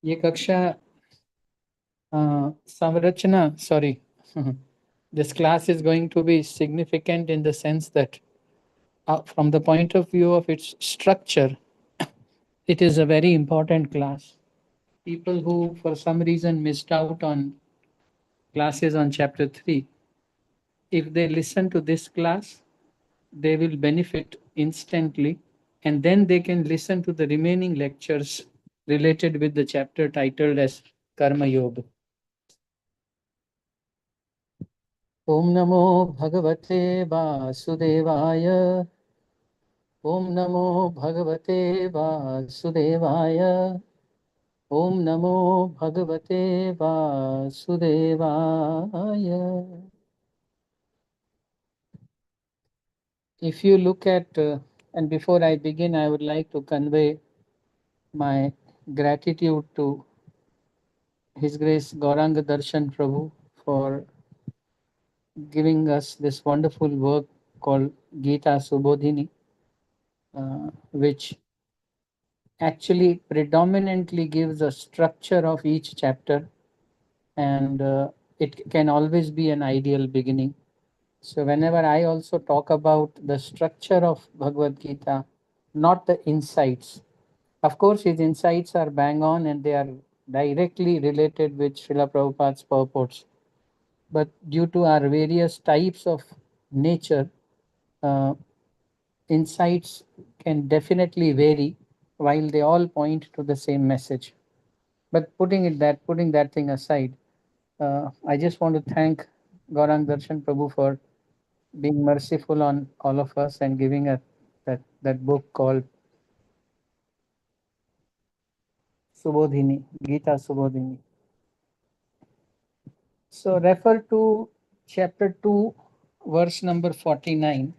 ये कक्षा संरचना, sorry, this class is going to be significant in the sense that from the point of view of its structure, it is a very important class. People who for some reason missed out on classes on chapter 3, if they listen to this class, they will benefit instantly, and then they can listen to the remaining lectures related with the chapter titled as Karma Yoga. Om Namo Bhagavate Vasudevaya. Om Namo Bhagavate Vasudevaya. Om Namo Bhagavate Vasudevaya. If you look at, and before I begin, I would like to convey my gratitude to His Grace Gauranga Darshan Prabhu for giving us this wonderful work called Gita Subodhini, which actually predominantly gives a structure of each chapter, and it can always be an ideal beginning. So whenever I also talk about the structure of Bhagavad Gita, not the insights, of course his insights are bang on and they are directly related with Srila Prabhupada's purports, but due to our various types of nature, uh, insights can definitely vary while they all point to the same message. But putting that thing aside, I just want to thank Gaurang Darshan Prabhu for being merciful on all of us and giving us that book called Subodhini, Gita Subodhini. So refer to chapter 2, verse number 49.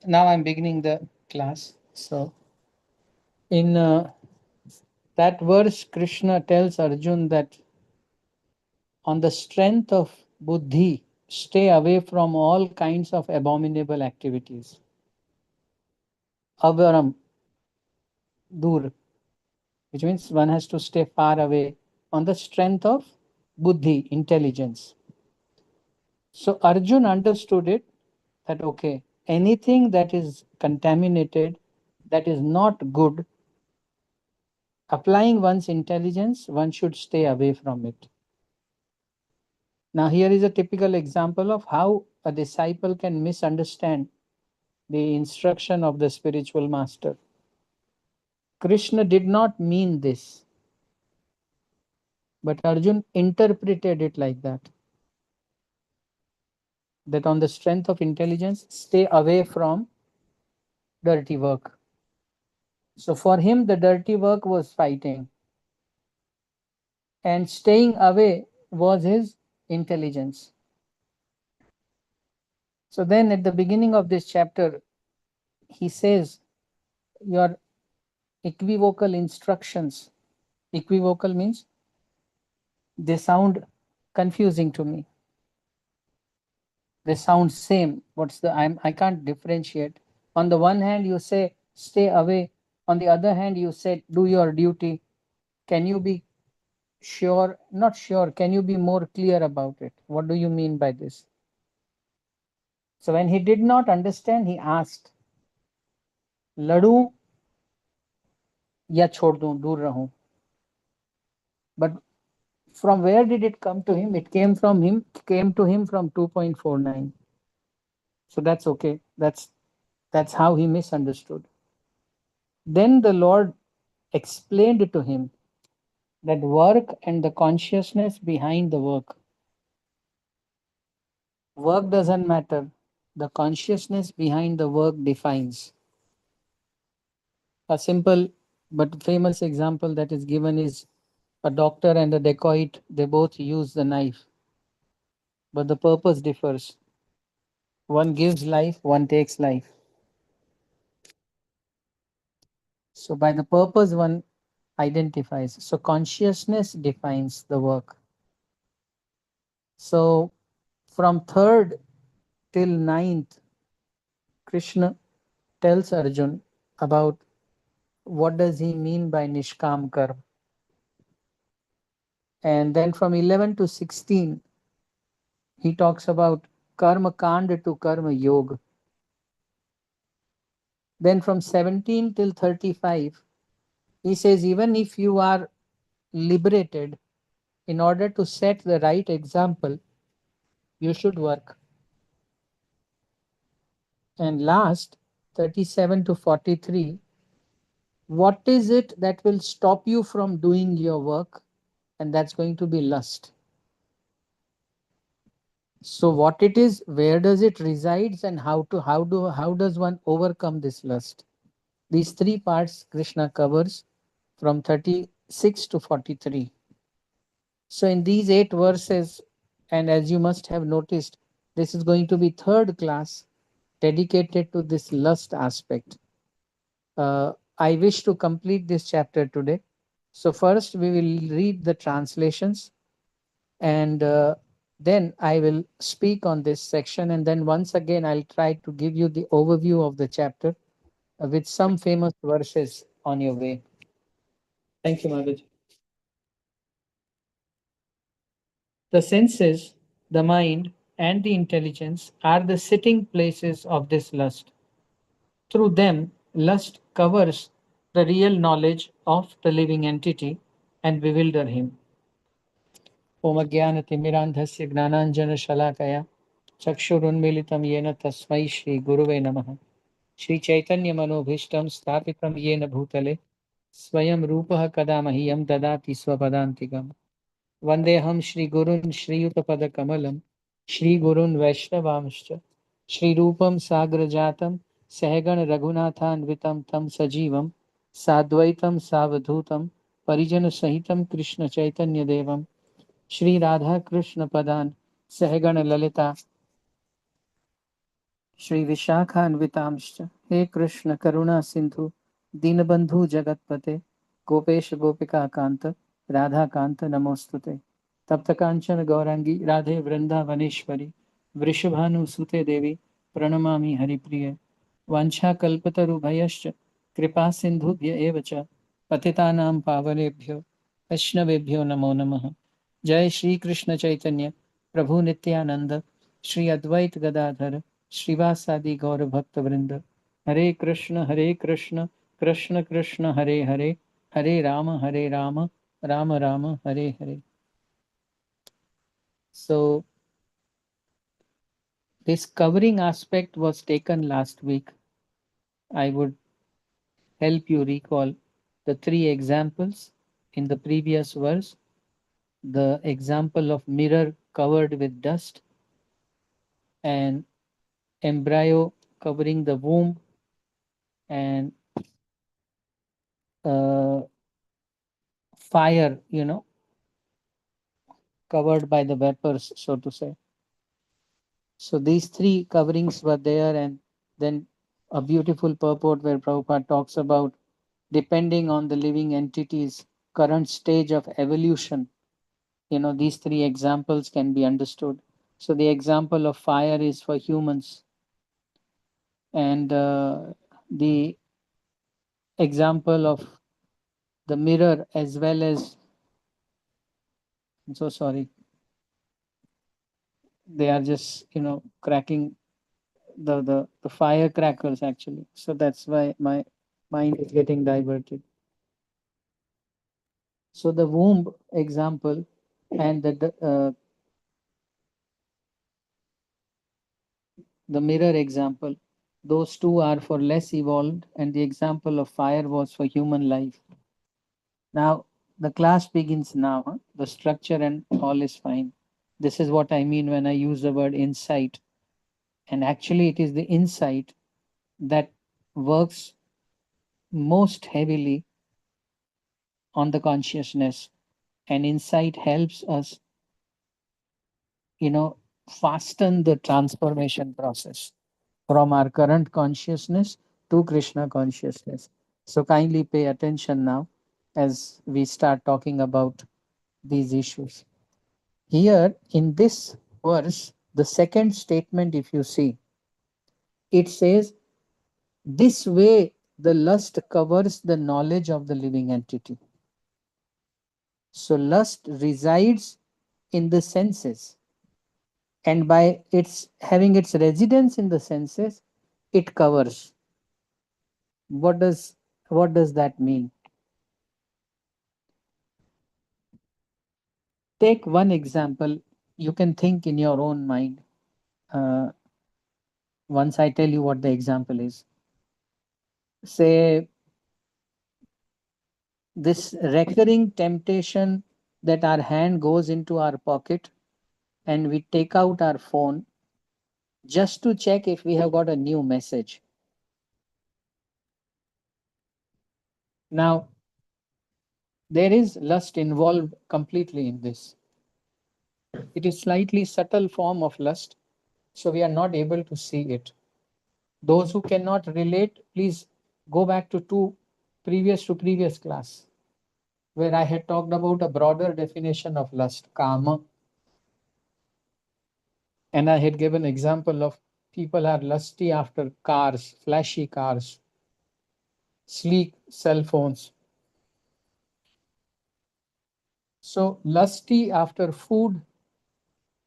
Now I'm beginning the class. So in that verse, Krishna tells Arjun that on the strength of buddhi, stay away from all kinds of abominable activities. Avaram, dur, which means one has to stay far away on the strength of buddhi, intelligence. So Arjun understood it that okay, anything that is contaminated, that is not good, applying one's intelligence, one should stay away from it. Now, here is a typical example of how a disciple can misunderstand the instruction of the spiritual master. Krishna did not mean this, but Arjun interpreted it like that. That on the strength of intelligence, stay away from dirty work. So for him, the dirty work was fighting, and staying away was his intelligence. So then at the beginning of this chapter, he says, your equivocal instructions. Equivocal means they sound confusing to me. They sound same. I can't differentiate. On the one hand, you say stay away. On the other hand, you say do your duty. Can you be sure? Not sure. Can you be more clear about it? What do you mean by this? So when he did not understand, he asked, लड़ूं या छोड़ दूं, दूर रहूं. But from where did it come to him? It came to him from 2.49. So that's okay. That's how he misunderstood. Then the Lord explained to him that work and the consciousness behind the work. Work doesn't matter. The consciousness behind the work defines. A simple but famous example that is given is a doctor and a dacoit. They both use the knife, but the purpose differs. One gives life, one takes life. So by the purpose, one identifies. So consciousness defines the work. So from 3rd till 9th, Krishna tells Arjun about what does he mean by Nishkam Karma. And then from 11 to 16, he talks about Karma Kanda to Karma Yoga. Then from 17 till 35, he says, even if you are liberated, in order to set the right example, you should work. And last, 37 to 43, what is it that will stop you from doing your work? And that's going to be lust. So what it is, where does it resides, and how does one overcome this lust? These three parts Krishna covers from 36 to 43. So in these 8 verses, and as you must have noticed, this is going to be third class dedicated to this lust aspect. I wish to complete this chapter today. So first we will read the translations, and then I will speak on this section, and then once again I'll try to give you the overview of the chapter with some famous verses on your way. Thank you, Maharaj. The senses, the mind, and the intelligence are the sitting places of this lust. Through them, lust covers the real knowledge of the living entity and bewilder him. Om Ajnanatimirandhasya Gnananjana चक्षुरुन्मीलितं येन तस्मै श्रीगुरुवे नमः. श्रीचैतन्यमनोभीष्टं स्थापितं येन भूतले स्वयं रूपः कदा मह्यं ददाति स्वपदान्तिकम्. वन्देऽहं श्रीगुरून् श्रीयुतपदकमलं श्रीगुरून् वैष्णवांश्च श्रीरूपं साग्रजातं सहगण रघुनाथान्वितं तं सजीवं साद्वैतं सावधूतं परिजनसहितं कृष्णचैतन्यदेवं श्रीराधाकृष्णपदान् सहगण ललिता श्री विशाखान्वितांश्च हे कृष्ण करुणा सिंधु दीनबंधु जगतपते गोपेश गोपिका कांत राधा कांत नमोस्तुते तप्त कांचन गौरांगी राधे वृंदावनेश्वरी वृषभानुसुते देवी प्रणमामि हरिप्रिय वाञ्छाकल्पतरुभयश्च कृपा सिन्धुभ्य एव च पतितानां पावनेभ्यो वैष्णवेभ्यो नमो नमः. जय श्री कृष्ण चैतन्य प्रभु नित्यानंद श्री अद्वैत गदाधर श्रीवासादि गौर भक्त वृंद. हरे कृष्ण कृष्ण कृष्ण हरे हरे, हरे Ram Ram Ram Hare Hare. So this covering aspect was taken last week. I would help you recall the three examples in the previous verse. The example of mirror covered with dust, and embryo covering the womb, and uh, fire, covered by the vapors, so to say. So these three coverings were there, and then a beautiful purport where Prabhupada talks about depending on the living entity's current stage of evolution, these three examples can be understood. So the example of fire is for humans, and the example of the mirror, as well as, I'm so sorry, they are just cracking the firecrackers actually, so that's why my mind is getting diverted. So the womb example and the mirror example, those two are for less evolved, and the example of fire was for human life. Now the class begins now, huh? The structure and all is fine. This is what I mean when I use the word insight, and actually it is the insight that works most heavily on the consciousness, and insight helps us you know fasten the transformation process from our current consciousness to Krishna consciousness. So kindly pay attention now as we start talking about these issues. Here in this verse, the second statement, if you see, it says, this way the lust covers the knowledge of the living entity. So lust resides in the senses, and by its having its residence in the senses, it covers. What does that mean? Take one example. You can think in your own mind. Uh, Once I tell you what the example is, say this recurring temptation that our hand goes into our pocket and we take out our phone just to check if we have got a new message. Now, there is lust involved completely in this. It is slightly subtle form of lust, so we are not able to see it. Those who cannot relate, please go back to previous class where I had talked about a broader definition of lust, kama, and I had given example of people are lusty after cars, flashy cars, sleek cell phones. So lusty after food,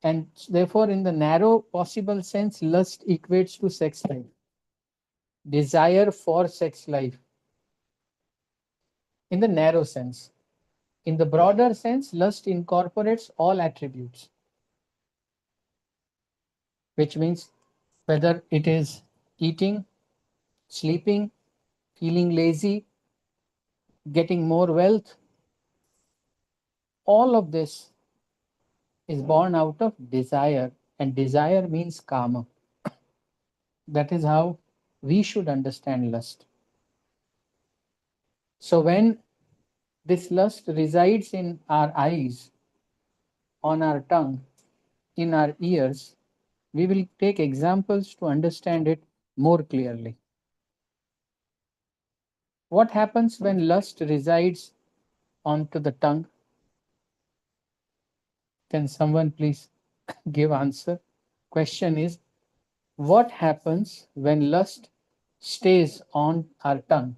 and therefore in the narrow possible sense, lust equates to sex life, desire for sex life in the narrow sense. In the broader sense, lust incorporates all attributes, which means whether it is eating, sleeping, feeling lazy, getting more wealth, all of this is born out of desire, and desire means karma. That is how we should understand lust. So, when this lust resides in our eyes, on our tongue, in our ears, we will take examples to understand it more clearly. What happens when lust resides onto the tongue? Can someone please give answer? Question is, what happens when lust stays on our tongue?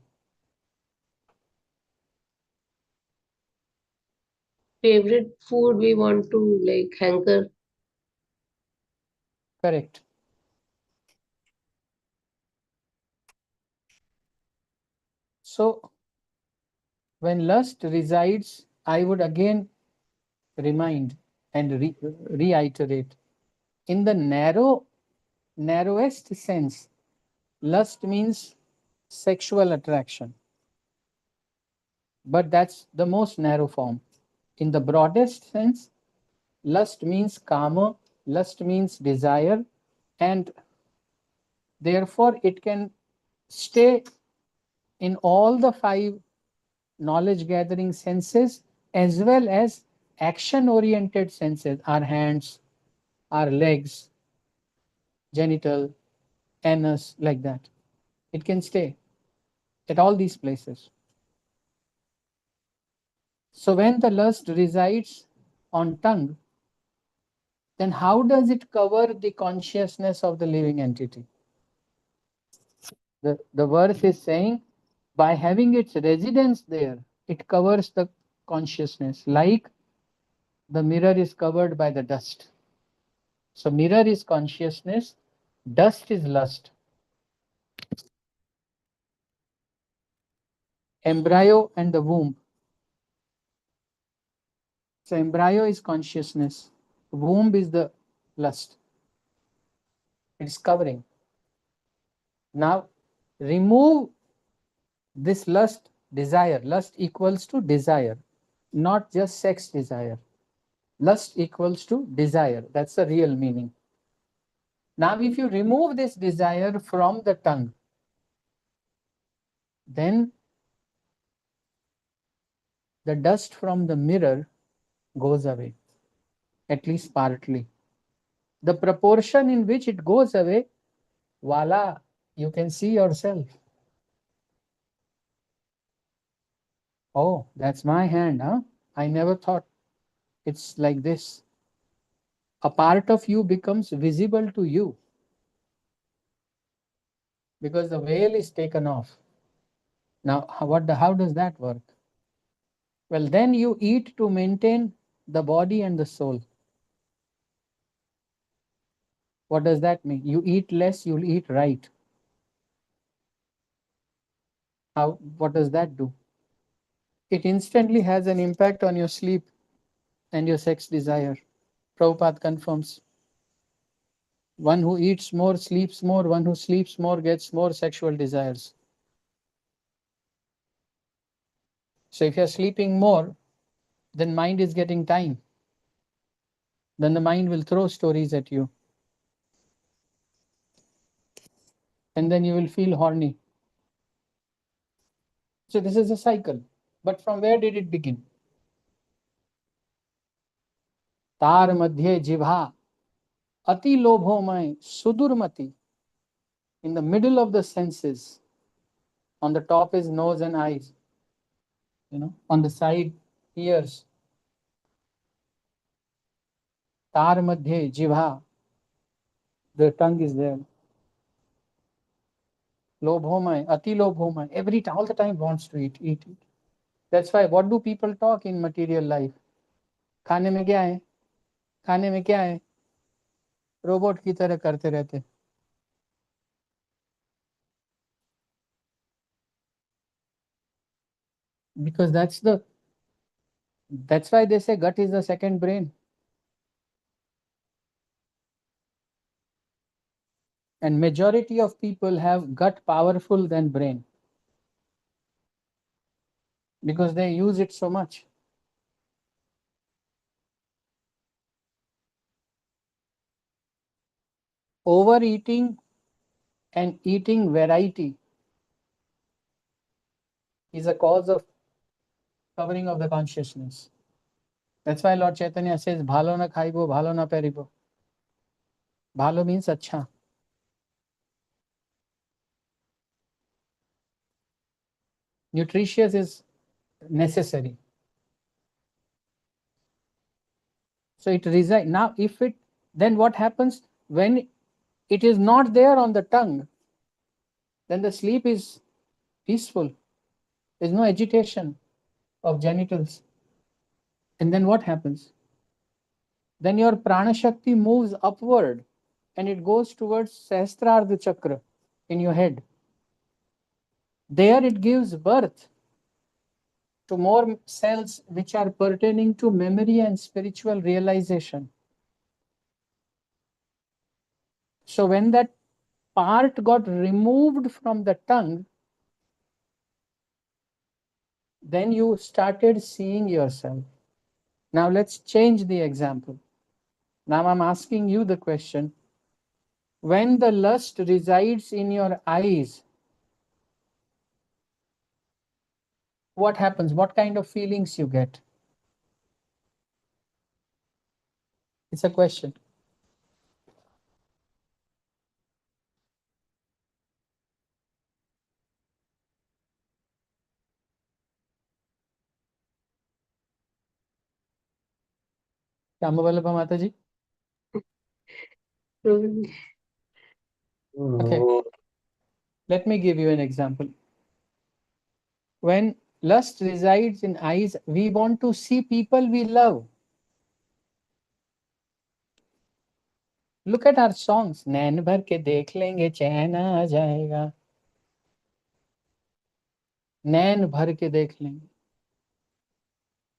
Favorite food we want to like hanker. Correct. So when lust resides, I would again remind and reiterate, in the narrowest sense, lust means sexual attraction, but that's the most narrow form. In the broadest sense, lust means karma, lust means desire, and therefore it can stay in all the five knowledge gathering senses as well as action oriented senses, our hands, our legs, genital, anus, like that. It can stay at all these places. So when the lust resides on tongue, then how does it cover the consciousness of the living entity? The verse is saying by having its residence there, it covers the consciousness, like the mirror is covered by the dust. So mirror is consciousness, dust is lust. Embryo and the womb. So embryo is consciousness, womb is the lust. It's covering. Now remove this lust, desire. Lust equals to desire, not just sex desire. Lust equals to desire. That's the real meaning. Now, if you remove this desire from the tongue, then the dust from the mirror goes away, at least partly. The proportion in which it goes away, voila, you can see yourself. Oh, that's my hand, huh? I never thought it's like this. A part of you becomes visible to you because the veil is taken off. Now, how does that work? Well, then you eat to maintain the body and the soul. What does that mean? You eat less, you'll eat right. What does that do? It instantly has an impact on your sleep and your sex desire. Prabhupada confirms. One who eats more sleeps more, one who sleeps more gets more sexual desires. So if you're sleeping more, then mind is getting time. Then the mind will throw stories at you. And then you will feel horny. So this is a cycle. But from where did it begin? तार मध्ये जिह्वा अति लोभोमय sudurmati. In the middle of the senses, on the top is nose and eyes, on the side ears. तार मध्ये जिह्वा, the tongue is there. Lobhomay, ati lobhomay, all the time wants to eat. That's why, what do people talk in material life? खाने में क्या है? खाने में क्या है? रोबोट की तरह करते रहते. Because that's why they say gut is the second brain. And majority of people have gut powerful than brain. Because they use it so much. Overeating and eating variety is a cause of covering of the consciousness. That's why Lord Chaitanya says, bhalo na khaibo, bhalo na peribo. Bhalo means acha. Nutritious is necessary. So it resides. Now, then what happens when it is not there on the tongue? Then the sleep is peaceful. There's no agitation of genitals. And then what happens? Then your prana shakti moves upward and it goes towards Sahasrardha chakra in your head. There it gives birth to more cells which are pertaining to memory and spiritual realization. So when that part got removed from the tongue, then you started seeing yourself. Now let's change the example. Now I'm asking you the question. When the lust resides in your eyes, what happens? What kind of feelings you get? It's a question. Shambhavalabha Mataji? Okay. Let me give you an example. When lust resides in eyes, we want to see people we love. Look at our songs. नैन भर के देख लेंगे चैन आ जाएगा. नैन भर के देख लेंगे.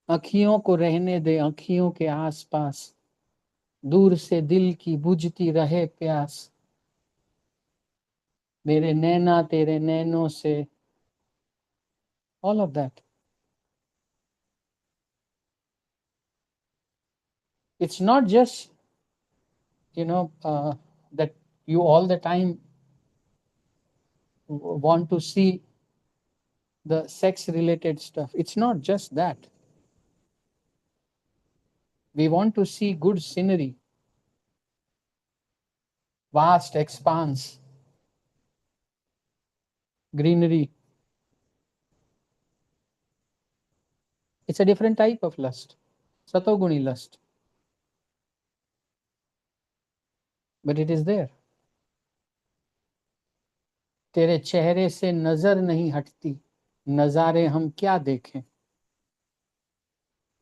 अखियों को रहने दे अखियों के आसपास. दूर से दिल की बुझती रहे प्यास. मेरे नैना तेरे नैनों से. All of that. It's not just, that you all the time want to see the sex related stuff. It's not just that. We want to see good scenery, vast expanse, greenery. It's a different type of lust, satoguni lust. But it is there. तेरे चेहरे से नजर नहीं हटती, नजारे हम क्या देखें.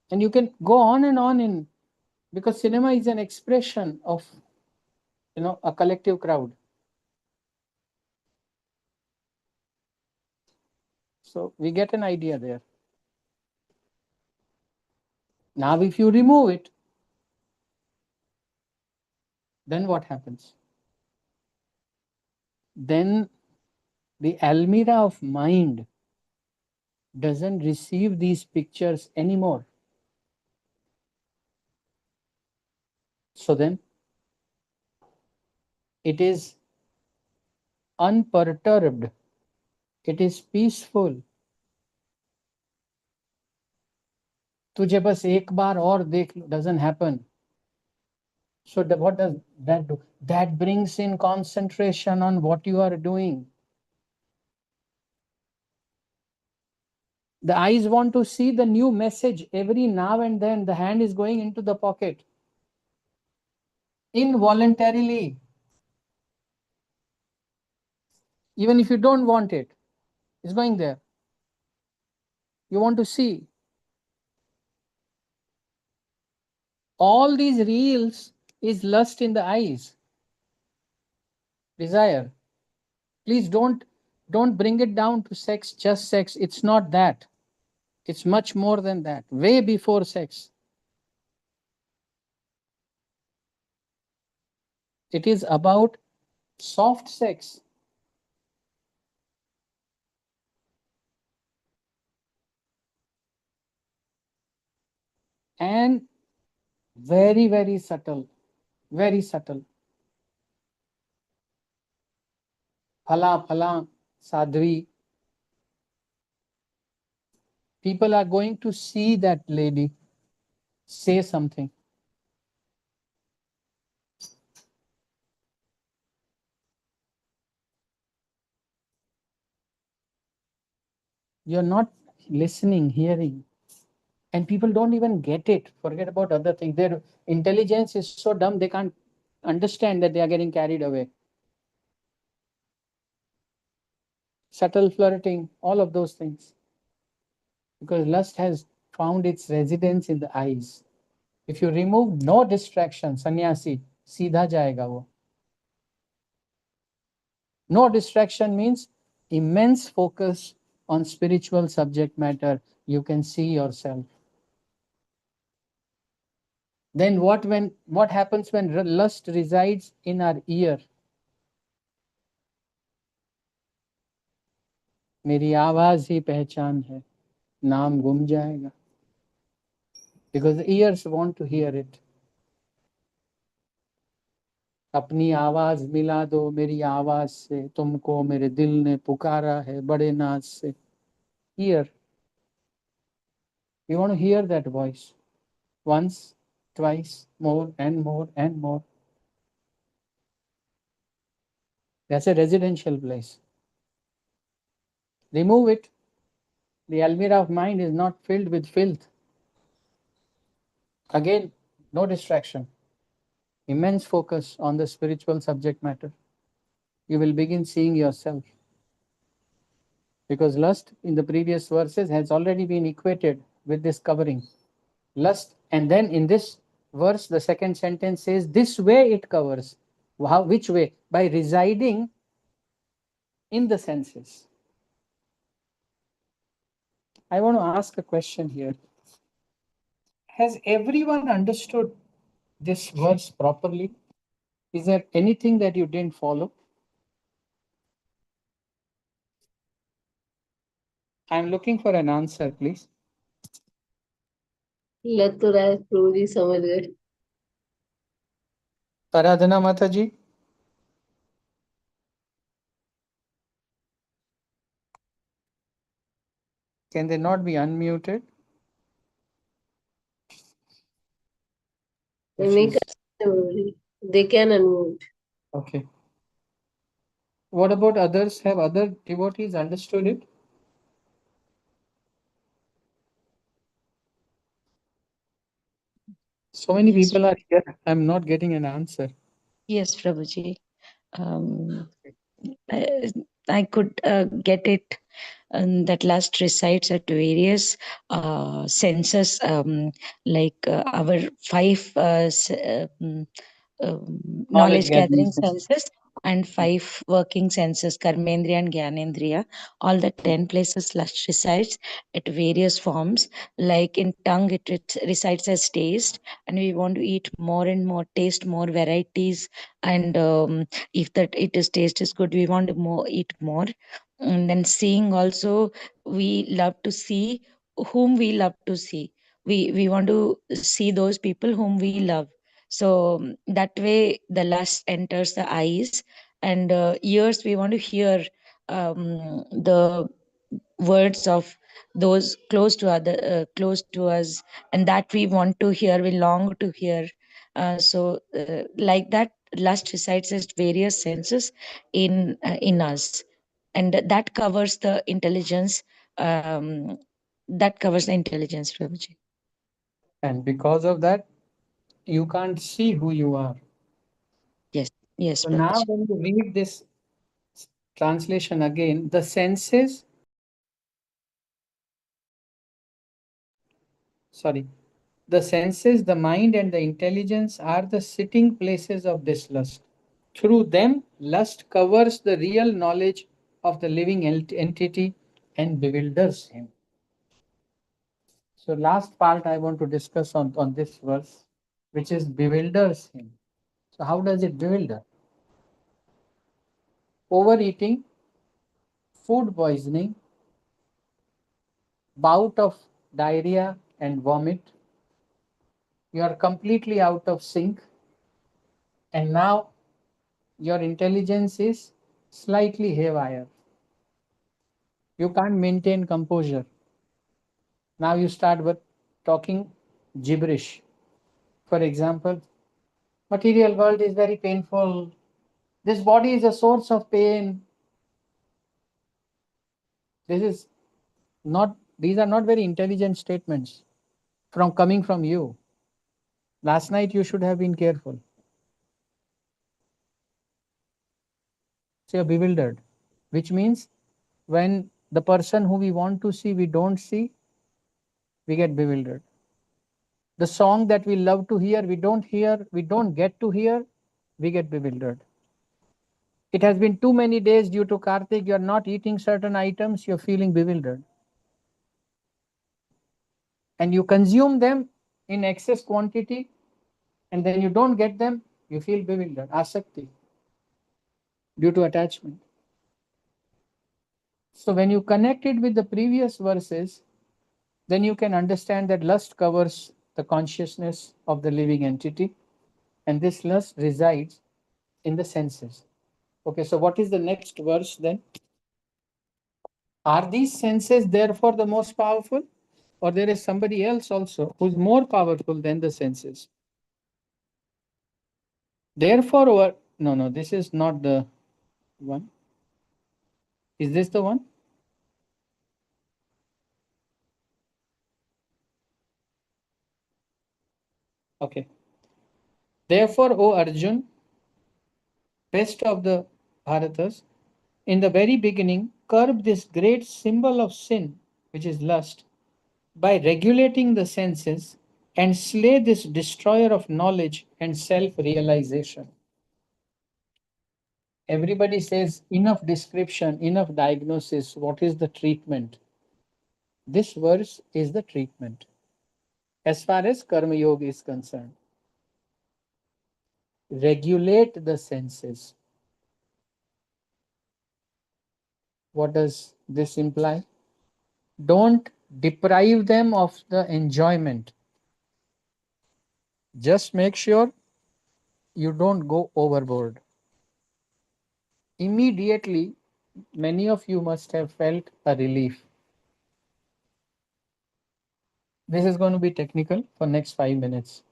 And you can go on and on in, because cinema is an expression of, a collective crowd. So we get an idea there. Now, if you remove it, then what happens? Then the almirah of mind doesn't receive these pictures anymore. So then it is unperturbed, it is peaceful. तुझे बस एक बार और देख, doesn't happen. So what does that do? That brings in concentration on what you are doing. The eyes want to see the new message every now and then. The hand is going into the pocket involuntarily, even if you don't want it, it's going there. You want to see. All these reels is lust in the eyes, desire. Please don't bring it down to sex, just sex. It's not that. It's much more than that, way before sex. It is about soft sex. And very, very subtle, very subtle. Phala, phala, sadhvi. People are going to see that lady say something. You're not listening, hearing. And people don't even get it. Forget about other things. Their intelligence is so dumb, they can't understand that they are getting carried away. Subtle flirting, all of those things. Because lust has found its residence in the eyes. If you remove no distraction, sannyasi, सीधा जाएगा वो. No distraction means immense focus on spiritual subject matter. You can see yourself. Then what happens when lust resides in our ear? मेरी आवाज ही पहचान है, नाम गुम जाएगा. Because the ears want to hear it. अपनी आवाज मिला दो मेरी आवाज से, तुमको मेरे दिल ने पुकारा है बड़े नाज से. Hear. You want to hear that voice once, twice, more and more and more. That's a residential place. Remove it. The almirah of mind is not filled with filth. Again, no distraction. Immense focus on the spiritual subject matter. You will begin seeing yourself. Because lust in the previous verses has already been equated with this covering. Lust, and then in this verse, the second sentence says, this way it covers. How, which way? By residing in the senses. I want to ask a question here. Has everyone understood this verse properly? Is there anything that you didn't follow? I'm looking for an answer, please. लग तो रहा है प्रभु जी समझ गए. Aradhana Mataji? Can they not be unmuted? They make us, they can unmute. Okay. What about others? Have other devotees understood it? So many Yes. people are here. I'm not getting an answer. Yes, Prabhuji. I could get it. and that lust resides at various senses, like our five knowledge gathering senses and five working senses, karmendriya and gyanendriya. All the 10 places lust resides at various forms. Like in tongue, it resides as taste, and we want to eat more and more, taste more varieties. And if that it is taste is good, we want to more eat more. And then seeing also, we love to see whom we love to see. We want to see those people whom we love. So that way the lust enters the eyes, and ears, we want to hear the words of those close to us, and that we want to hear, we long to hear. Like that, lust resides as various senses in us, and that covers the intelligence. um, that covers the intelligence, Prabhuji. And because of that, you can't see who you are. Yes, yes, So now, Prabhuji. when you read this translation again, the senses, sorry, the senses, the mind, and the intelligence are the sitting places of this lust. Through them, lust covers the real knowledge of the living entity and bewilders him. So, last part I want to discuss on this verse, which is bewilders him. So, how does it bewilder? Overeating, food poisoning, bout of diarrhea and vomit, you are completely out of sync, and now your intelligence is slightly haywire. You can't maintain composure. Now you start with talking gibberish. For example, material world is very painful. This body is a source of pain. This is not, these are not very intelligent statements from coming from you. Last night you should have been careful. So you're bewildered, which means when the person who we want to see, we don't see, we get bewildered. The song that we love to hear, we don't get to hear, we get bewildered. It has been too many days due to Kartik, you're not eating certain items, you're feeling bewildered. And you consume them in excess quantity, and then you don't get them, you feel bewildered, asakti, due to attachment. So when you connect it with the previous verses, then you can understand that lust covers the consciousness of the living entity, and this lust resides in the senses. Okay, so what is the next verse then? Are these senses therefore the most powerful? Or there is somebody else also who's more powerful than the senses? Therefore, no, this is not the one. Is this the one? Okay. Therefore, O Arjun, best of the Bharatas, in the very beginning, curb this great symbol of sin, which is lust, by regulating the senses, and slay this destroyer of knowledge and self realization. Everybody says enough description, enough diagnosis. What is the treatment? This verse is the treatment as far as Karma Yoga is concerned. Regulate the senses. What does this imply? Don't deprive them of the enjoyment. Just make sure you don't go overboard. Immediately, many of you must have felt a relief. This is going to be technical for next 5 minutes.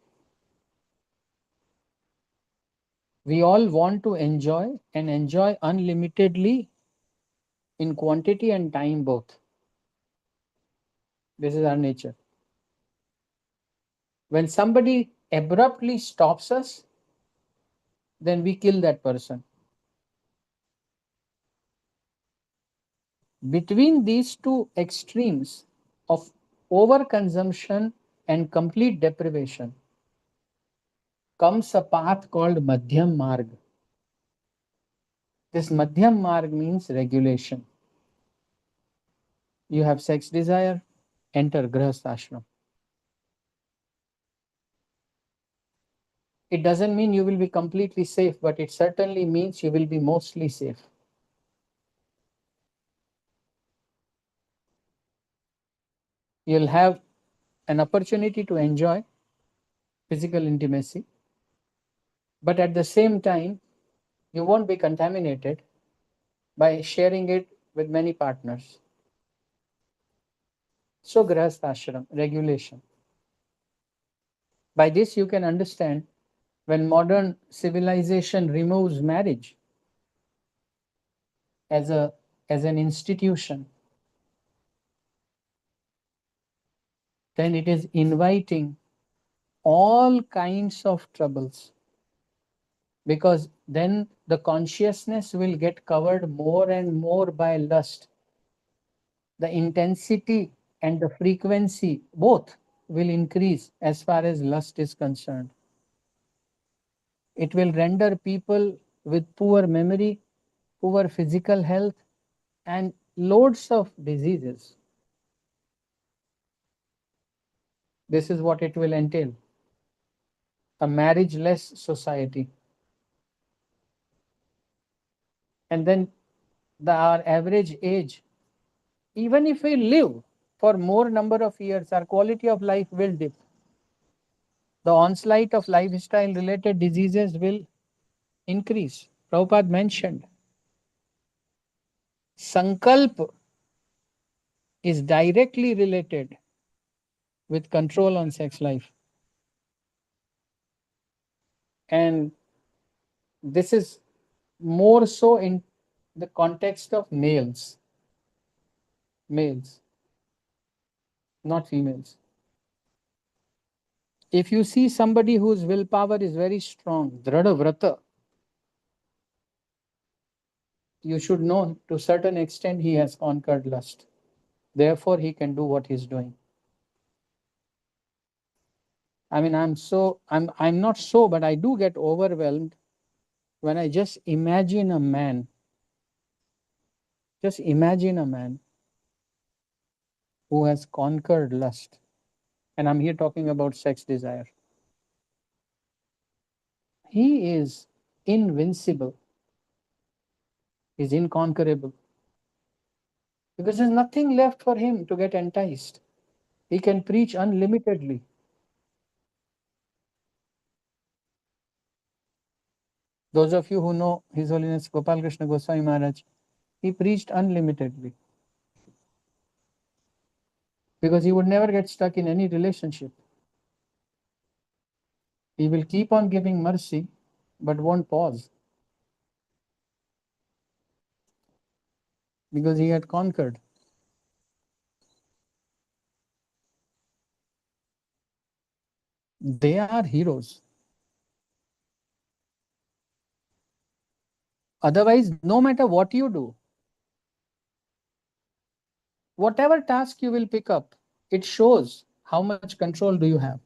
We all want to enjoy and enjoy unlimitedly in quantity and time both. This is our nature. When somebody abruptly stops us, then we kill that person. Between these two extremes of overconsumption and complete deprivation comes a path called Madhyam Marg. This Madhyam Marg means regulation. You have sex desire, enter Grihastha ashram. It doesn't mean you will be completely safe, but it certainly means you will be mostly safe. You'll have an opportunity to enjoy physical intimacy, but at the same time, you won't be contaminated by sharing it with many partners. So, Grihastha ashram, regulation. By this, you can understand when modern civilization removes marriage as an institution, then it is inviting all kinds of troubles, because then the consciousness will get covered more and more by lust. The intensity and the frequency both will increase as far as lust is concerned. It will render people with poor memory, poor physical health, and loads of diseases. This is what it will entail: a marriageless society. And then our average age, even if we live for more number of years, our quality of life will dip. The onslaught of lifestyle related diseases will increase. Prabhupada mentioned Sankalp is directly related with control on sex life. And this is more so in the context of males, not females. If you see somebody whose willpower is very strong, Dhrada Vrata, you should know to a certain extent he has conquered lust. Therefore, he can do what he's doing. I mean, I'm not so, but I do get overwhelmed when I just imagine a man. Just imagine a man who has conquered lust. And I'm here talking about sex desire. He is invincible. He's inconquerable. Because there's nothing left for him to get enticed. He can preach unlimitedly. Those of you who know His Holiness Gopal Krishna Goswami Maharaj, he preached unlimitedly. Because he would never get stuck in any relationship. He will keep on giving mercy, but won't pause. Because he had conquered. They are heroes. Otherwise, no matter what you do, whatever task you will pick up, it shows how much control do you have.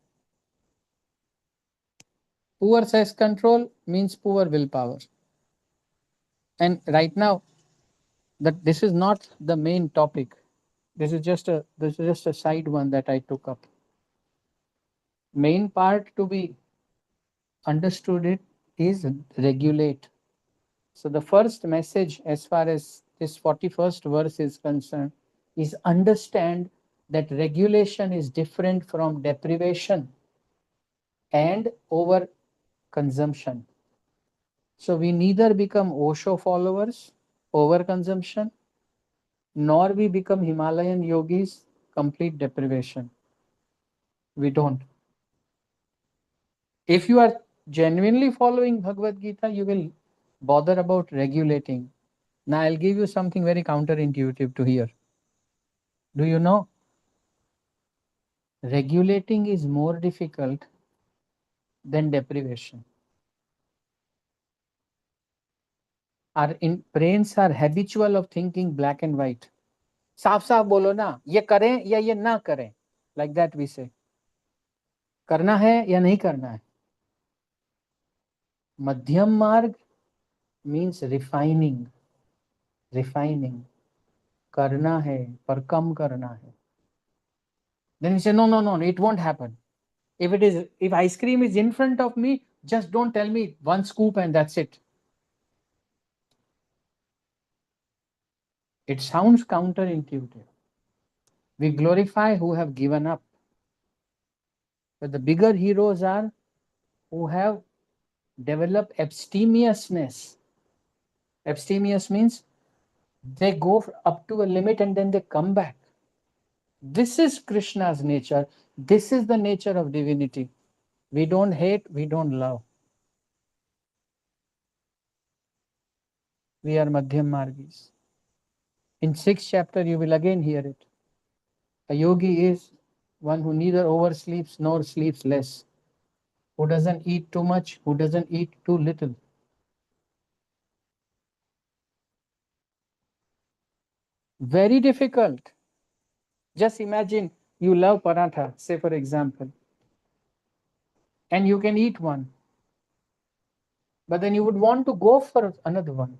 Poor sex control means poor willpower. And right now, that this is not the main topic. This is just a side one that I took up. Main part to be understood it is regulate. So the first message as far as this 41st verse is concerned is understand that regulation is different from deprivation and over consumption. So we neither become Osho followers, over consumption, nor we become Himalayan yogis, complete deprivation. We don't. If you are genuinely following Bhagavad Gita, you will bother about regulating. Now I'll give you something very counterintuitive to hear. Do you know? Regulating is more difficult than deprivation. Our brains are habitual of thinking black and white. साफ साफ बोलो ना, ये करें या ये ना करें. Like that we say. करना है या नहीं करना है. मध्यम मार्ग means refining. करना है पर कम करना है. Then we say no, it won't happen. If ice cream is in front of me, just don't tell me one scoop and that's it. It sounds counterintuitive. We glorify who have given up. But the bigger heroes are who have developed abstemiousness. Abstemious means they go up to a limit and then they come back. This is Krishna's nature. This is the nature of divinity. We don't hate, we don't love. We are Madhyam Margis. In 6th chapter, you will again hear it. A yogi is one who neither oversleeps nor sleeps less, who doesn't eat too much, who doesn't eat too little. Very difficult. Just imagine you love paratha, say for example, and you can eat one, but then you would want to go for another one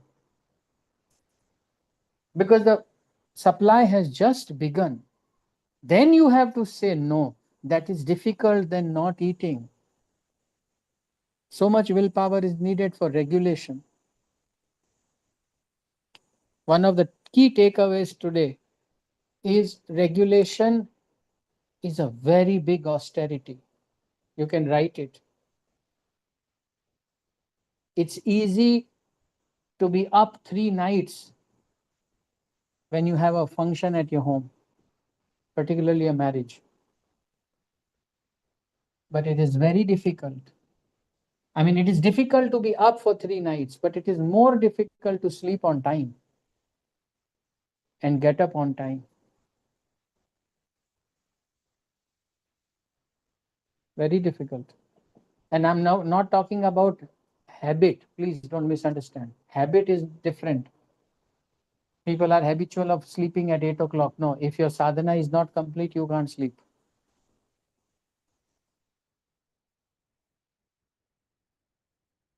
because the supply has just begun. Then you have to say no. That is difficult than not eating. So much willpower is needed for regulation. One of the key takeaways today is regulation is a very big austerity. You can write it. It's easy to be up 3 nights when you have a function at your home, particularly a marriage. But it is very difficult. I mean, it is difficult to be up for 3 nights, but it is more difficult to sleep on time and get up on time. Very difficult. And I'm now not talking about habit. Please don't misunderstand. Habit is different. People are habitual of sleeping at 8 o'clock. No, if your sadhana is not complete, you can't sleep.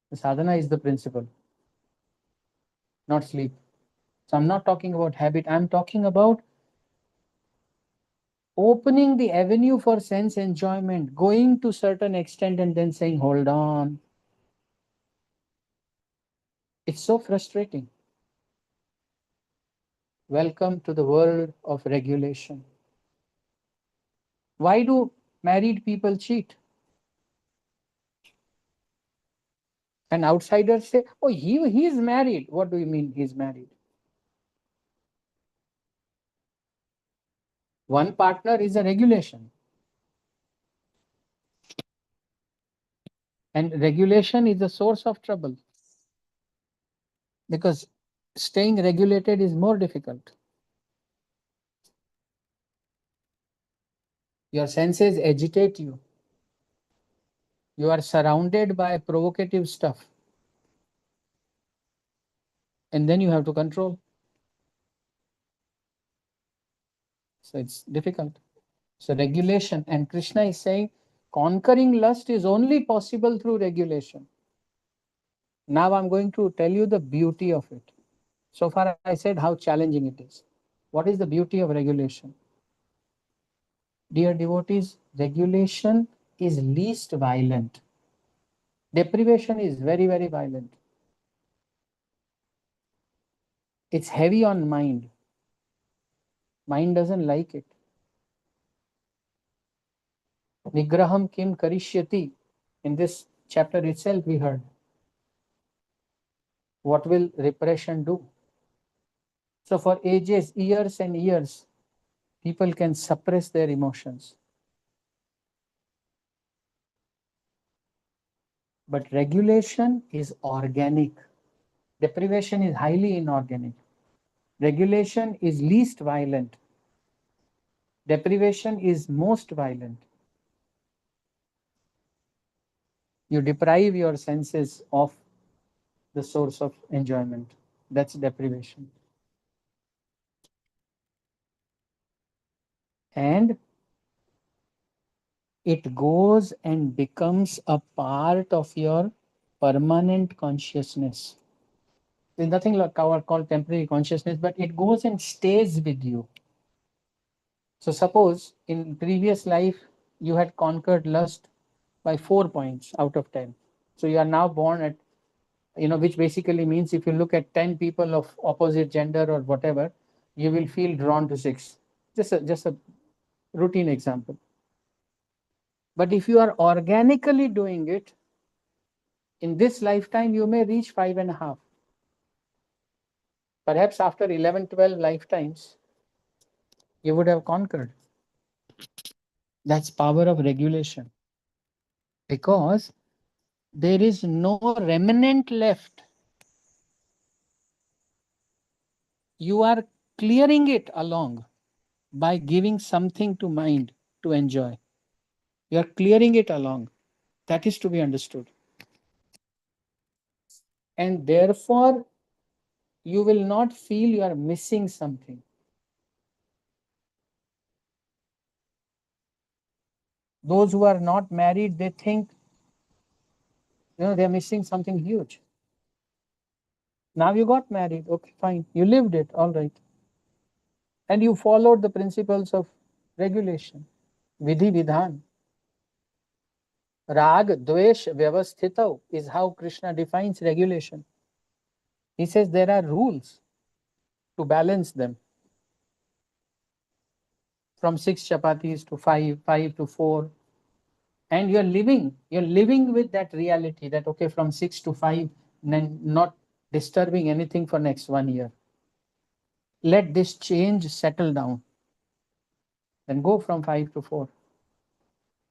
The sadhana is the principle, not sleep. So I'm not talking about habit. I'm talking about opening the avenue for sense enjoyment, going to certain extent and then saying, hold on. It's so frustrating. Welcome to the world of regulation. Why do married people cheat? And outsiders say, oh, he is married. What do you mean he's married? One partner is a regulation. And regulation is the source of trouble. Because staying regulated is more difficult. Your senses agitate you. You are surrounded by provocative stuff. And then you have to control. So it's difficult. So regulation, and Krishna is saying conquering lust is only possible through regulation. Now I'm going to tell you the beauty of it. So far I said how challenging it is. What is the beauty of regulation? Dear devotees, regulation is least violent. Deprivation is very, very violent. It's heavy on mind. Mind doesn't like it. Nigraham kim karishyati. In this chapter itself we heard. What will repression do? So for ages, years and years, people can suppress their emotions. But regulation is organic. Deprivation is highly inorganic. Regulation is least violent. Deprivation is most violent. You deprive your senses of the source of enjoyment. That's deprivation. and it goes and becomes a part of your permanent consciousness. There's nothing like called temporary consciousness, but it goes and stays with you. So suppose in previous life you had conquered lust by 4 points out of 10. So you are now born at, which basically means if you look at 10 people of opposite gender or whatever, you will feel drawn to 6. Just a routine example. But if you are organically doing it, in this lifetime, you may reach 5.5. Perhaps after 11, 12 lifetimes, you would have conquered. That's power of regulation. Because there is no remnant left. You are clearing it along by giving something to mind to enjoy. You are clearing it along. That is to be understood. And therefore, you will not feel you are missing something. Those who are not married, they think, they're missing something huge. Now you got married. Okay, fine. You lived it. All right. And you followed the principles of regulation. Vidhi Vidhan. Rag, Dvesh, Vyavasthitau is how Krishna defines regulation. He says there are rules to balance them. From 6 chapatis to 5, 5 to 4. And you're living with that reality that, okay, from 6 to 5, not disturbing anything for next 1 year. Let this change settle down. Then go from 5 to 4.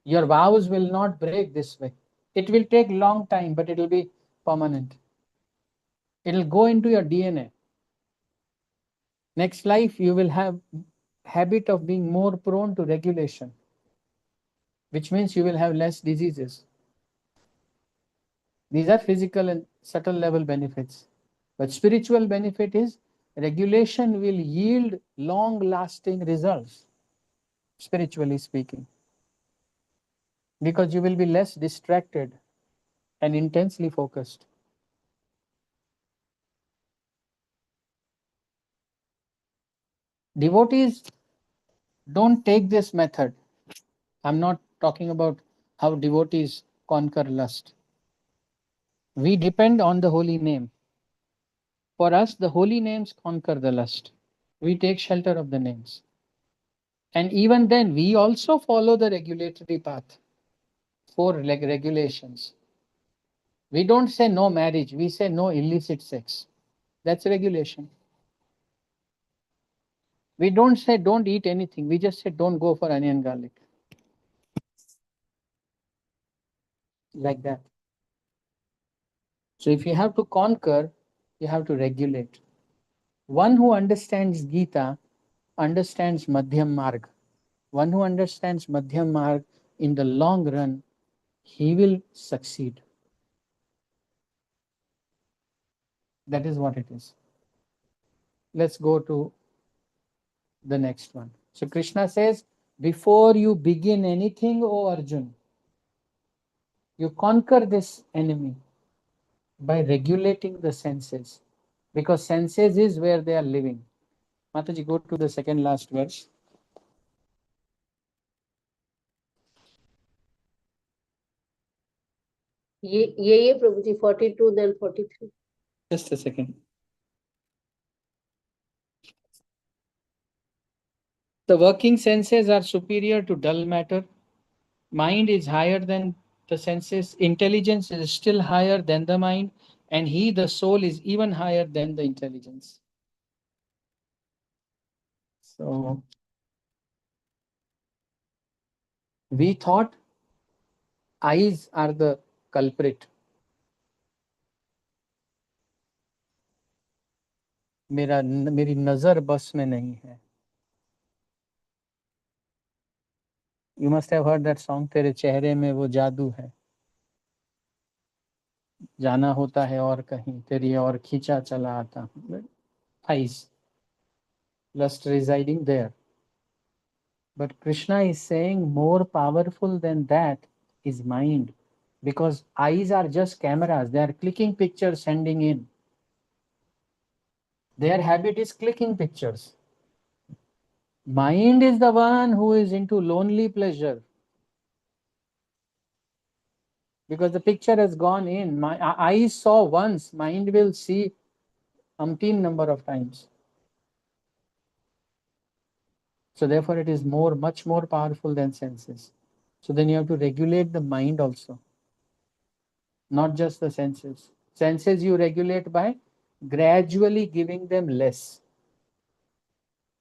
Your vows will not break this way. It will take long time, but it will be permanent. It will go into your DNA. Next life, you will have habit of being more prone to regulation, which means you will have less diseases. These are physical and subtle level benefits. But spiritual benefit is regulation will yield long-lasting results, spiritually speaking, because you will be less distracted and intensely focused. Devotees don't take this method. I'm not talking about how devotees conquer lust. We depend on the holy name. For us, the holy names conquer the lust. We take shelter of the names. And even then, we also follow the regulatory path. 4 regulations. We don't say no marriage, we say no illicit sex. That's regulation. We don't say don't eat anything, we just say don't go for onion garlic. Like that. So if you have to conquer, you have to regulate. One who understands Gita understands Madhyam Marg. One who understands Madhyam Marg in the long run, he will succeed. That is what it is. Let's go to the next one. So Krishna says, before you begin anything, O Arjun, you conquer this enemy by regulating the senses, because senses is where they are living. Mataji, go to the second last verse. ये प्रभुजी 42 then 43. Just a second. The working senses are superior to dull matter. Mind is higher than the senses. Intelligence is still higher than the mind. And he, the soul, is even higher than the intelligence. So we thought eyes are the culprit. मेरी नजर बस में नहीं है. You must have heard that song, तेरे चेहरे में वो जादू है. जाना होता है और कहीं, तेरी और खींचा चला आता हूं. Eyes, lust residing there. But Krishna is saying more powerful than that is mind. Because eyes are just cameras, they are clicking pictures, sending in. Their habit is clicking pictures. Mind is the one who is into lonely pleasure. Because the picture has gone in. My eyes saw once, mind will see umpteen number of times. So therefore it is much more powerful than senses. So then you have to regulate the mind also, not just the senses. Senses you regulate by gradually giving them less.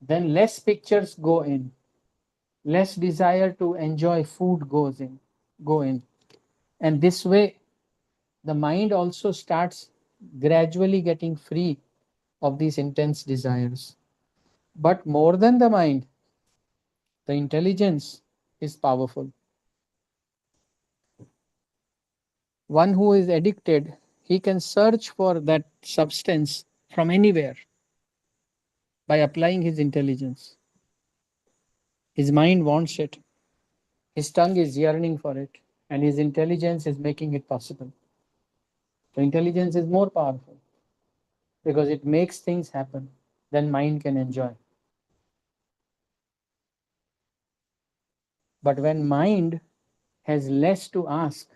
Then less pictures go in, less desire to enjoy food go in. And this way the mind also starts gradually getting free of these intense desires. But more than the mind, the intelligence is powerful. One who is addicted, he can search for that substance from anywhere by applying his intelligence. His mind wants it, his tongue is yearning for it, and his intelligence is making it possible. So, intelligence is more powerful because it makes things happen than mind can enjoy. But when mind has less to ask,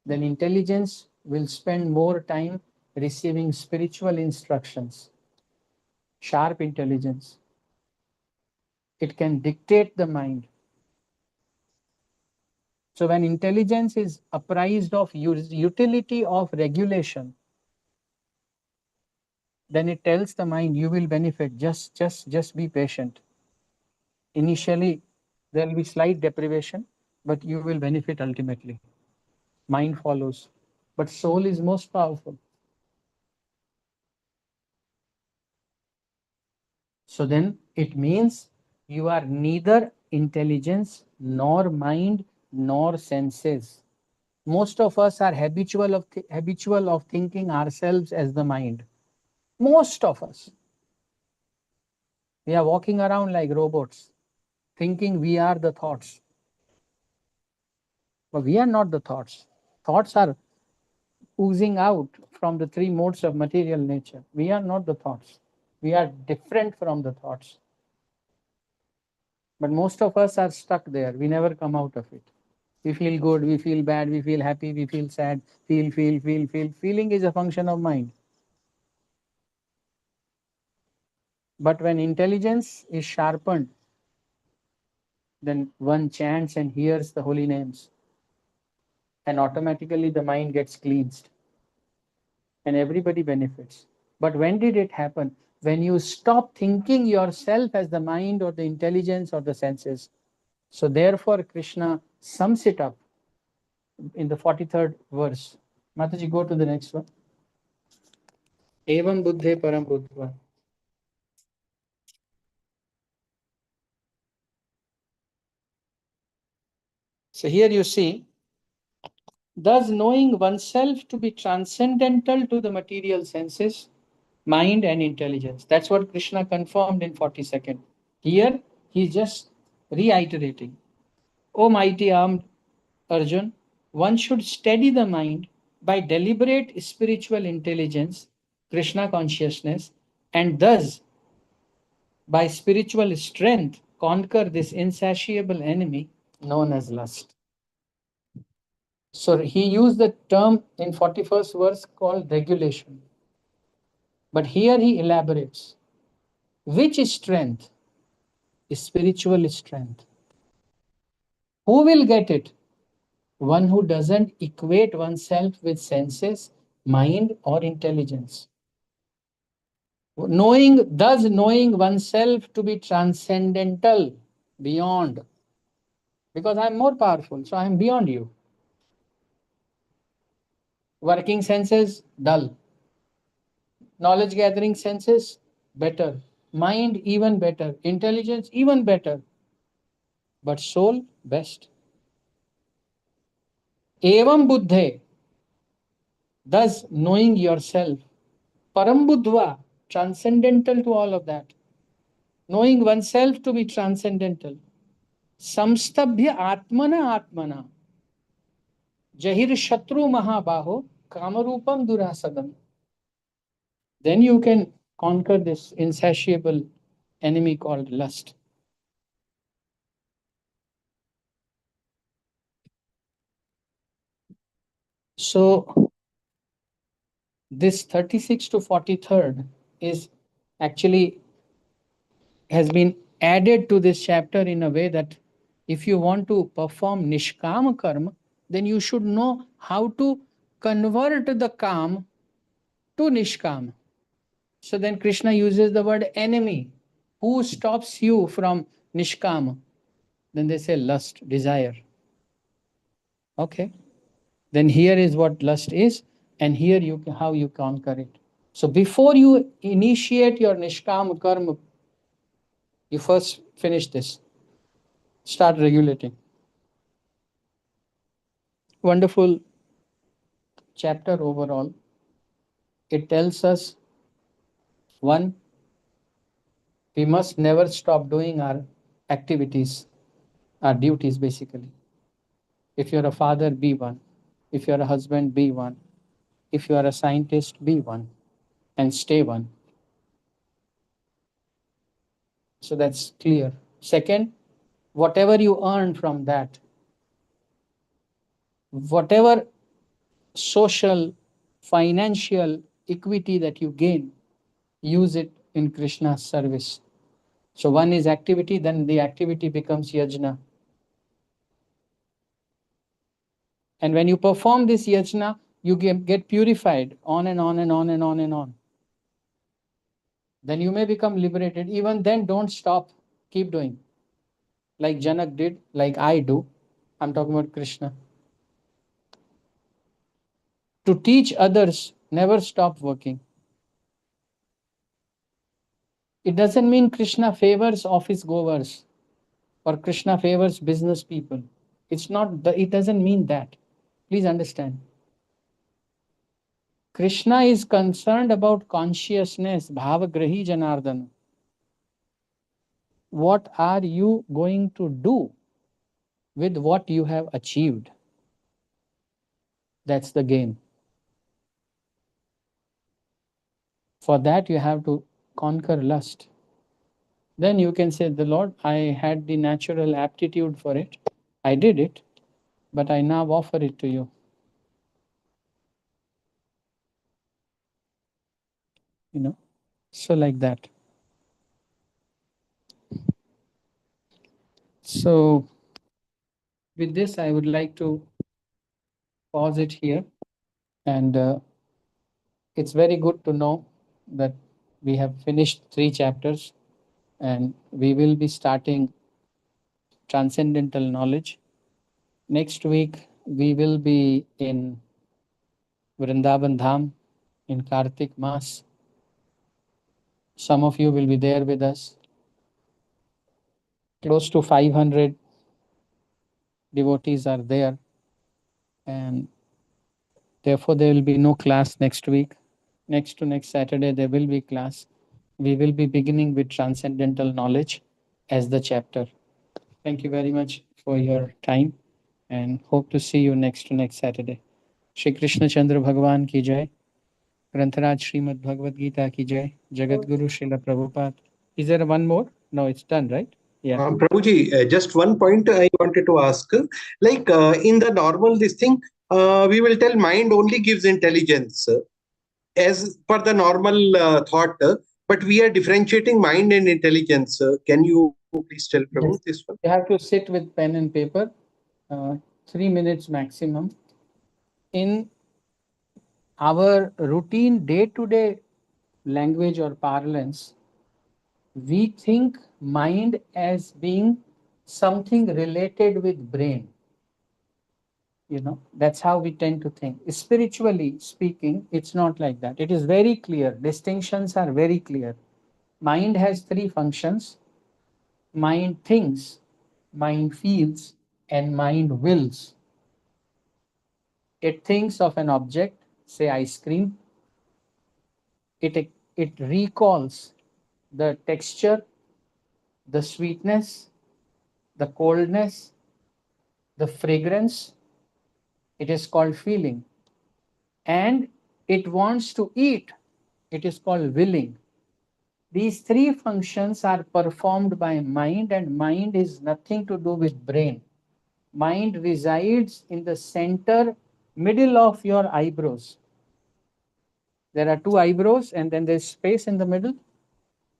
then intelligence will spend more time receiving spiritual instructions, sharp intelligence. It can dictate the mind. So when intelligence is apprised of utility of regulation, then it tells the mind you will benefit. Just be patient. Initially, there will be slight deprivation, but you will benefit ultimately. Mind follows. But soul is most powerful. So then it means you are neither intelligence nor mind nor senses. Most of us are habitual of thinking ourselves as the mind. Most of us. We are walking around like robots, thinking we are the thoughts. But we are not the thoughts. Thoughts are oozing out from the three modes of material nature. We are not the thoughts. We are different from the thoughts. But most of us are stuck there. We never come out of it. We feel good, we feel bad, we feel happy, we feel sad, feel. Feeling is a function of mind. But when intelligence is sharpened, then one chants and hears the holy names, and automatically the mind gets cleansed, and everybody benefits. But when did it happen? When you stop thinking yourself as the mind or the intelligence or the senses. So therefore, Krishna sums it up in the 43rd verse. Mataji, go to the next one. Evam buddhe param buddhva. So here you see, thus knowing oneself to be transcendental to the material senses, mind and intelligence. That's what Krishna confirmed in 42nd. Here he's just reiterating. O mighty armed Arjun, one should steady the mind by deliberate spiritual intelligence, Krishna consciousness, and thus by spiritual strength conquer this insatiable enemy known as lust. So he used the term in 41st verse called regulation. But here he elaborates. Which strength? Spiritual strength. Who will get it? One who doesn't equate oneself with senses, mind, or intelligence. Knowing oneself to be transcendental, beyond. Because I'm more powerful, so I'm beyond you. Working senses, dull. Knowledge gathering senses, better. Mind, even better. Intelligence, even better. But soul, best. Evam buddhe, thus knowing yourself. Param buddhva, transcendental to all of that. knowing oneself to be transcendental. Samstabhya atmana atmana. Jahir Shatru Mahabaho Kamarupam Durasadam. Then you can conquer this insatiable enemy called lust. So, this 36 to 43rd is actually has been added to this chapter in a way that if you want to perform Nishkama Karma, then you should know how to convert the Kam to Nishkam. So then Krishna uses the word enemy. Who stops you from Nishkam? Then they say lust, desire. Okay. Then here is what lust is, and here you how you conquer it. So before you initiate your Nishkam Karma, you first finish this. Start regulating. Wonderful chapter overall. It tells us one, we must never stop doing our activities, our duties basically. If you're a father, be one. If you're a husband, be one. If you are a scientist, be one and stay one. So that's clear. Second, whatever you earn from that, whatever social, financial equity that you gain, use it in Krishna's service. So one is activity, then the activity becomes yajna. And when you perform this yajna, you get purified on and on and on and on and on. Then you may become liberated. Even then, don't stop. Keep doing. Like Janak did, like I do. I'm talking about Krishna. To teach others, never stop working. It doesn't mean Krishna favors office goers or Krishna favors business people. It's not, it doesn't mean that. Please understand. Krishna is concerned about consciousness, bhavagrahi janardana. What are you going to do with what you have achieved? That's the game. For that, you have to conquer lust. Then you can say, the Lord, I had the natural aptitude for it. I did it, but I now offer it to you. You know, so like that. So with this, I would like to pause it here. And it's very good to know that we have finished 3 chapters and we will be starting transcendental knowledge. Next week, we will be in Vrindavan Dham in Kartik Mas. Some of you will be there with us. Close to 500 devotees are there, and therefore there will be no class next week. Next to next Saturday, there will be class. We will be beginning with transcendental knowledge as the chapter. Thank you very much for your time and hope to see you next to next Saturday. Shri Krishna Chandra Bhagwan ki jai. Grantaraj Srimad Bhagavad Gita ki jai. Jagat Guru Srila Prabhupada. Is there one more? No, it's done, right? Yeah. Prabhuji, just one point I wanted to ask. Like in the normal this thing, we will tell mind only gives intelligence as per the normal thought, but we are differentiating mind and intelligence. Can you please tell Prabhu Yes. this one? You have to sit with pen and paper, 3 minutes maximum. In our routine day-to-day language or parlance, we think mind as being something related with brain. You know, that's how we tend to think. Spiritually speaking, it's not like that. It is very clear. Distinctions are very clear. Mind has 3 functions. Mind thinks, mind feels, and mind wills. It thinks of an object, say ice cream. It recalls the texture, the sweetness, the coldness, the fragrance. It is called feeling. And it wants to eat. It is called willing. These three functions are performed by mind, and mind is nothing to do with brain. Mind resides in the center, middle of your eyebrows. There are two eyebrows and then there's space in the middle.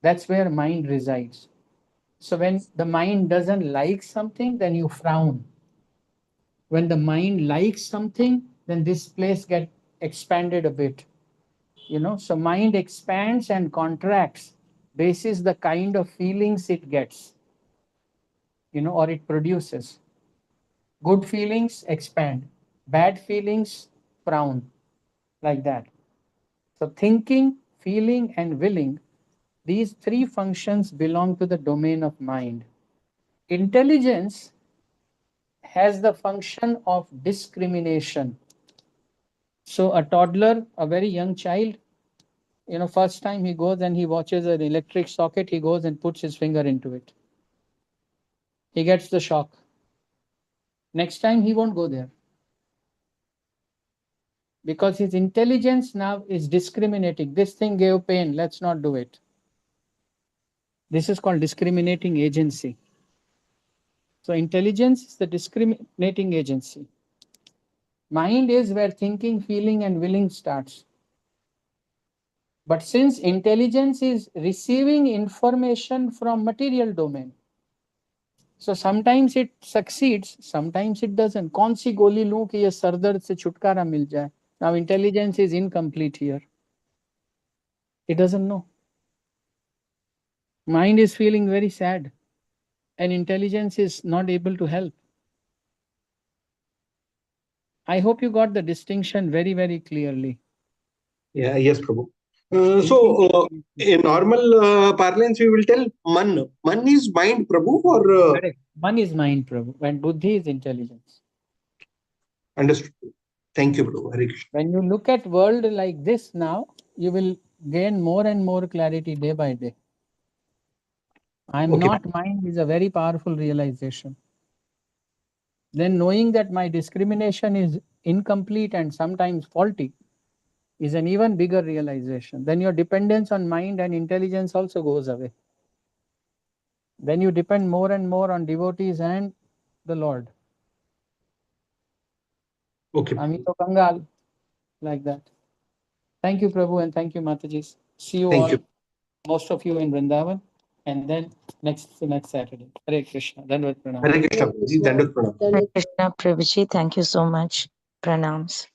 That's where mind resides. So when the mind doesn't like something, then you frown. When the mind likes something, then this place gets expanded a bit. So mind expands and contracts basis the kind of feelings it gets, or it produces. Good feelings expand, bad feelings frown, like that. So thinking, feeling, and willing, these three functions belong to the domain of mind. Intelligence has the function of discrimination. So a toddler, a very young child, first time he goes and he watches an electric socket, he goes and puts his finger into it. He gets the shock. Next time he won't go there. Because his intelligence now is discriminating. This thing gave pain, let's not do it. This is called discriminating agency. So intelligence is the discriminating agency. Mind is where thinking, feeling, and willing starts. But since intelligence is receiving information from material domain, so sometimes it succeeds, sometimes it doesn't. कौन सी गोली लूं कि ये sir दर्द से छुटकारा मिल जाए? Now intelligence is incomplete here. It doesn't know. Mind is feeling very sad, and intelligence is not able to help. I hope you got the distinction very, very clearly. Yeah, yes, Prabhu. In normal parlance, we will tell man. Man is mind, Prabhu, or Correct. Man is mind, Prabhu, and buddhi is intelligence. Understood. Thank you, Prabhu. Hare Krishna. When you look at world like this now, you will gain more and more clarity day by day. I am not mind is a very powerful realization. Then knowing that my discrimination is incomplete and sometimes faulty is an even bigger realization. Then your dependence on mind and intelligence also goes away. Then you depend more and more on devotees and the Lord. Okay. Amito Kangal, like that. Thank you, Prabhu, and thank you, Mataji. See you all, most of you in Vrindavan, and then next Saturday. Hare Krishna. Dandavad Pranam. Hare Krishna. Prabhuji. Dandavad Pranam. Hare Krishna, Prabhuji. Thank you so much. Pranams.